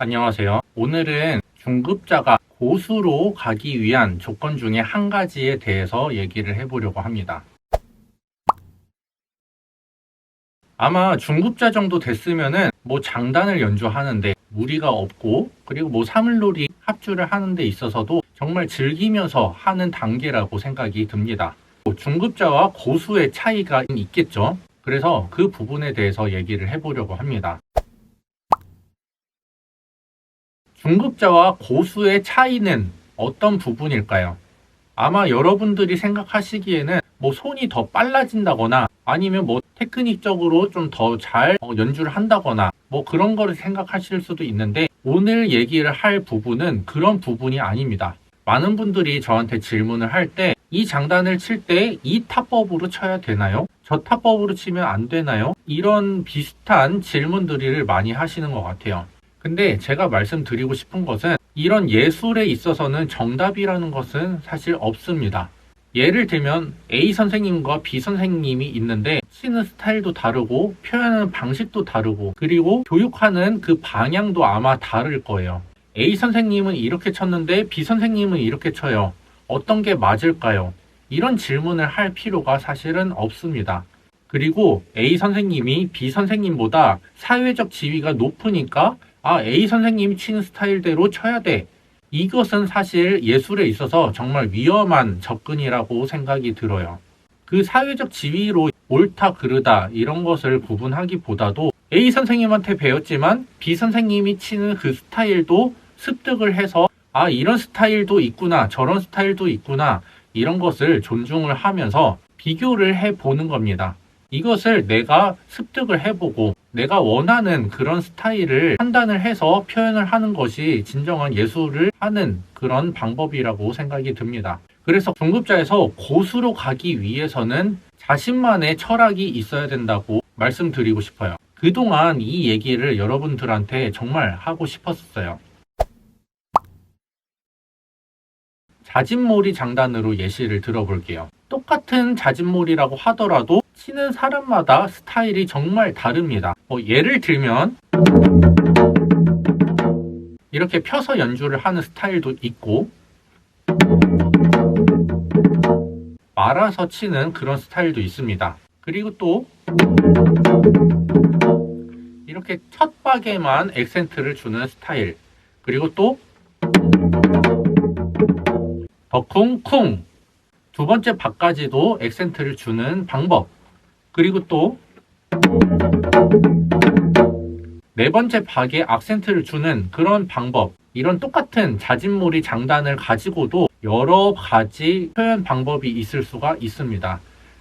안녕하세요. 오늘은 중급자가 고수로 가기 위한 조건 중에 한 가지에 대해서 얘기를 해보려고 합니다. 아마 중급자 정도 됐으면은 장단을 연주하는데 무리가 없고, 그리고 사물놀이 합주를 하는 데 있어서도 정말 즐기면서 하는 단계라고 생각이 듭니다. 중급자와 고수의 차이가 있겠죠. 그래서 그 부분에 대해서 얘기를 해보려고 합니다. 중급자와 고수의 차이는 어떤 부분일까요? 아마 여러분들이 생각하시기에는 손이 더 빨라진다거나 아니면 테크닉적으로 좀 더 잘 연주를 한다거나 그런 거를 생각하실 수도 있는데, 오늘 얘기를 할 부분은 그런 부분이 아닙니다. 많은 분들이 저한테 질문을 할 때 이 장단을 칠 때 이 타법으로 쳐야 되나요? 저 타법으로 치면 안 되나요? 이런 비슷한 질문들을 많이 하시는 것 같아요. 근데 제가 말씀드리고 싶은 것은, 이런 예술에 있어서는 정답이라는 것은 사실 없습니다. 예를 들면 A 선생님과 B 선생님이 있는데 치는 스타일도 다르고 표현하는 방식도 다르고, 그리고 교육하는 그 방향도 아마 다를 거예요. A 선생님은 이렇게 쳤는데 B 선생님은 이렇게 쳐요. 어떤 게 맞을까요? 이런 질문을 할 필요가 사실은 없습니다. 그리고 A 선생님이 B 선생님보다 사회적 지위가 높으니까 A 선생님이 치는 스타일대로 쳐야 돼. 이것은 사실 예술에 있어서 정말 위험한 접근이라고 생각이 들어요. 그 사회적 지위로 옳다 그르다 이런 것을 구분하기보다도 A 선생님한테 배웠지만 B 선생님이 치는 그 스타일도 습득을 해서 이런 스타일도 있구나, 저런 스타일도 있구나, 이런 것을 존중을 하면서 비교를 해보는 겁니다. 이것을 내가 습득을 해보고 내가 원하는 그런 스타일을 판단을 해서 표현을 하는 것이 진정한 예술을 하는 그런 방법이라고 생각이 듭니다. 그래서 중급자에서 고수로 가기 위해서는 자신만의 철학이 있어야 된다고 말씀드리고 싶어요. 그동안 이 얘기를 여러분들한테 정말 하고 싶었어요. 자진몰이 장단으로 예시를 들어볼게요. 똑같은 자진몰이라고 하더라도 치는 사람마다 스타일이 정말 다릅니다. 예를 들면 이렇게 펴서 연주를 하는 스타일도 있고, 말아서 치는 그런 스타일도 있습니다. 그리고 또 이렇게 첫 박에만 액센트를 주는 스타일, 그리고 또 덕쿵쿵 두 번째 박까지도 액센트를 주는 방법, 그리고 또 네 번째 박에 악센트를 주는 그런 방법, 이런 똑같은 자진몰이 장단을 가지고도 여러 가지 표현 방법이 있을 수가 있습니다.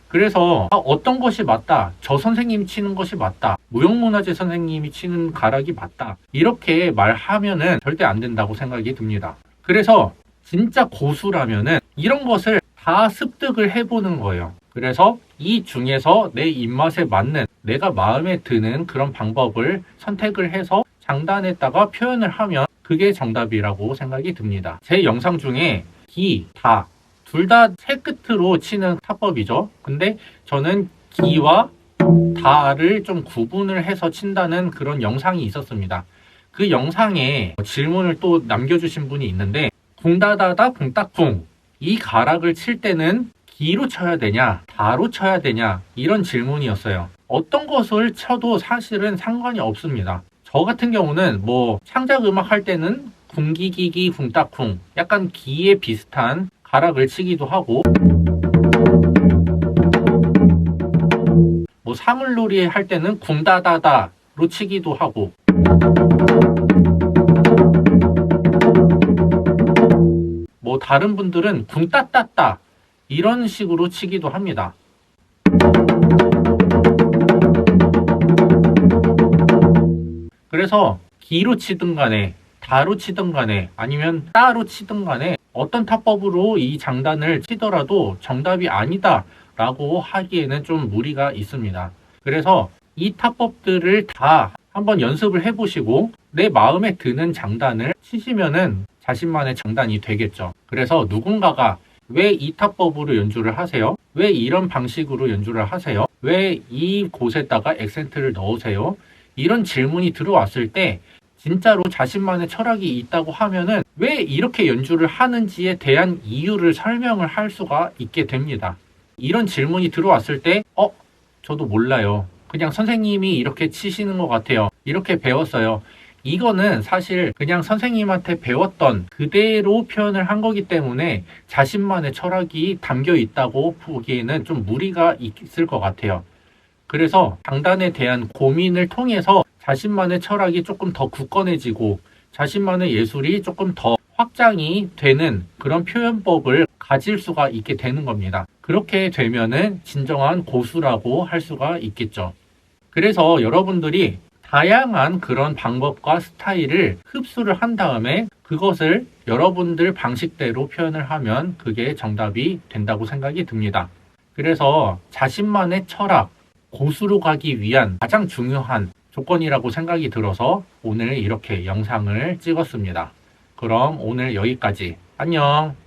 그래서 어떤 것이 맞다, 저 선생님이 치는 것이 맞다, 무형문화재 선생님이 치는 가락이 맞다, 이렇게 말하면은 절대 안 된다고 생각이 듭니다. 그래서 진짜 고수라면은 이런 것을 다 습득을 해보는 거예요. 그래서 이 중에서 내 입맛에 맞는, 내가 마음에 드는 그런 방법을 선택을 해서 장단에다가 표현을 하면 그게 정답이라고 생각이 듭니다. 제 영상 중에 기, 다 둘 다 세 끝으로 치는 타법이죠. 근데 저는 기와 다를 좀 구분을 해서 친다는 그런 영상이 있었습니다. 그 영상에 질문을 또 남겨주신 분이 있는데, 쿵다다다 쿵따쿵, 이 가락을 칠 때는 기로 쳐야 되냐, 다로 쳐야 되냐, 이런 질문이었어요. 어떤 것을 쳐도 사실은 상관이 없습니다. 저 같은 경우는 창작 음악 할 때는 쿵기기기 쿵따쿵, 약간 기에 비슷한 가락을 치기도 하고, 사물놀이 할 때는 쿵다다다로 치기도 하고, 다른 분들은 쿵따따따 이런 식으로 치기도 합니다. 그래서 기로 치든 간에 다로 치든 간에 아니면 따로 치든 간에 어떤 타법으로 이 장단을 치더라도 정답이 아니다 라고 하기에는 좀 무리가 있습니다. 그래서 이 타법들을 다 한번 연습을 해보시고 내 마음에 드는 장단을 치시면은 자신만의 장단이 되겠죠. 그래서 누군가가 왜 이 타법으로 연주를 하세요? 왜 이런 방식으로 연주를 하세요? 왜 이 곳에다가 액센트를 넣으세요? 이런 질문이 들어왔을 때 진짜로 자신만의 철학이 있다고 하면은 왜 이렇게 연주를 하는지에 대한 이유를 설명을 할 수가 있게 됩니다. 이런 질문이 들어왔을 때, 저도 몰라요. 그냥 선생님이 이렇게 치시는 것 같아요. 이렇게 배웠어요. 이거는 사실 그냥 선생님한테 배웠던 그대로 표현을 한 거기 때문에 자신만의 철학이 담겨 있다고 보기에는 좀 무리가 있을 것 같아요. 그래서 장단에 대한 고민을 통해서 자신만의 철학이 조금 더 굳건해지고 자신만의 예술이 조금 더 확장이 되는 그런 표현법을 가질 수가 있게 되는 겁니다. 그렇게 되면은 진정한 고수라고 할 수가 있겠죠. 그래서 여러분들이 다양한 그런 방법과 스타일을 흡수를 한 다음에 그것을 여러분들 방식대로 표현을 하면 그게 정답이 된다고 생각이 듭니다. 그래서 자신만의 철학, 고수로 가기 위한 가장 중요한 조건이라고 생각이 들어서 오늘 이렇게 영상을 찍었습니다. 그럼 오늘 여기까지. 안녕.